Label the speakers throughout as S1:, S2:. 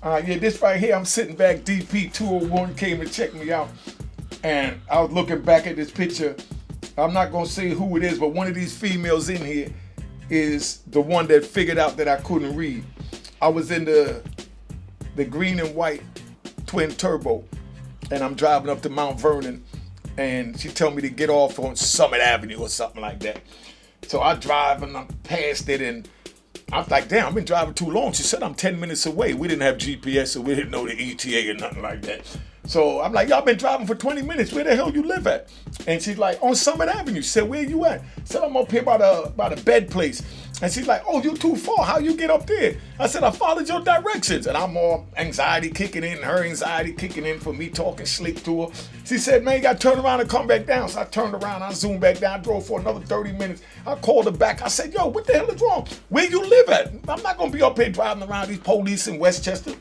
S1: Yeah, this right here, I'm sitting back. DP 201 came to check me out, and I was looking back at this picture. I'm not gonna say who it is, but one of these females in here is the one that figured out that I couldn't read. I was in the green and white twin turbo, and I'm driving up to Mount Vernon, and she told me to get off on Summit Avenue or something like that. So I drive and I'm past it, and I was like, damn, I've been driving too long. She said I'm 10 minutes away. We didn't have GPS, so we didn't know the ETA or nothing like that. So I'm like, y'all been driving for 20 minutes. Where the hell you live at? And she's like, on Summit Avenue. She said, where you at? I said, I'm up here by the bed place. And she's like, oh, you too far. How you get up there? I said, I followed your directions. And I'm all anxiety kicking in, her anxiety kicking in for me talking slick to her. She said, man, you got to turn around and come back down. So I turned around, I zoomed back down, I drove for another 30 minutes. I called her back. I said, yo, what the hell is wrong? Where you live at? I'm not going to be up here driving around these police in Westchester.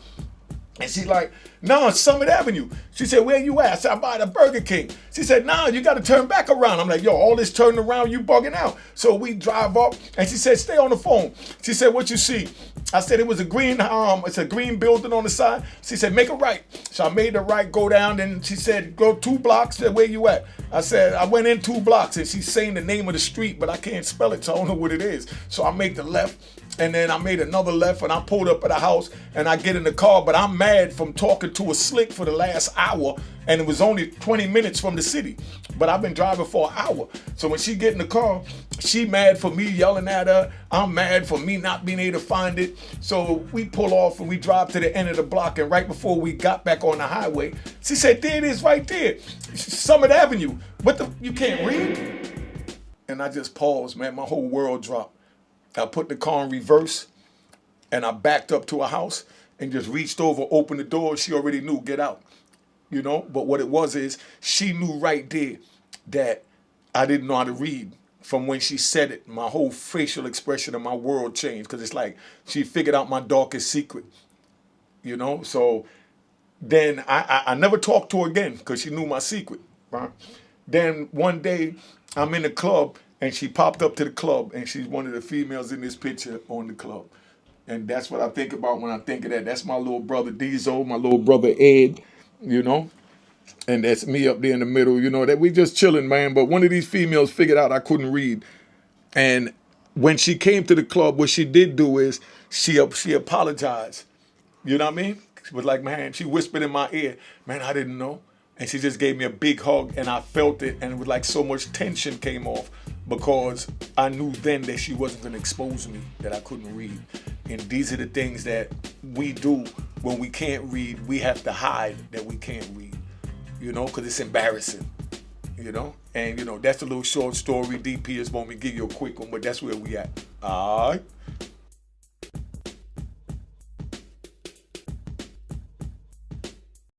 S1: And she's like, no, it's Summit Avenue. She said, where you at? I said, I'm by the Burger King. She said, no, you got to turn back around. I'm like, yo, all this turning around, you bugging out. So we drive up, and she said, stay on the phone. She said, what you see? I said, it was a green, it's a green building on the side. She said, make a right. So I made the right, go down, and she said, go 2 blocks. She said, where you at? I said, I went in 2 blocks, and she's saying the name of the street, but I can't spell it, so I don't know what it is. So I make the left. And then I made another left, and I pulled up at a house, and I get in the car, but I'm mad from talking to a slick for the last hour, and it was only 20 minutes from the city. But I've been driving for an hour. So when she get in the car, she mad for me yelling at her. I'm mad for me not being able to find it. So we pull off, and we drive to the end of the block, and right before we got back on the highway, she said, there it is right there, Summit Avenue. What the, you can't read? And I just paused, man, my whole world dropped. I put the car in reverse, and I backed up to a house and just reached over, opened the door. She already knew, get out, you know? But what it was is she knew right there that I didn't know how to read. From when she said it, my whole facial expression of my world changed, because it's like she figured out my darkest secret, you know? So then I never talked to her again because she knew my secret, right? Then one day I'm in the club, and she popped up to the club, and she's one of the females in this picture on the club. And that's what I think about when I think of that. That's my little brother Diesel, my little brother Ed, you know? And that's me up there in the middle, you know, that we just chilling, man. But one of these females figured out I couldn't read. And when she came to the club, what she did do is she apologized. You know what I mean? She was like, man, she whispered in my ear, man, I didn't know. And she just gave me a big hug, and I felt it, and it was like so much tension came off, because I knew then that she wasn't going to expose me, that I couldn't read. And these are the things that we do when we can't read. We have to hide that we can't read, you know, because it's embarrassing, you know. And, you know, that's a little short story. DP is want me to give you a quick one, but that's where we at. All right.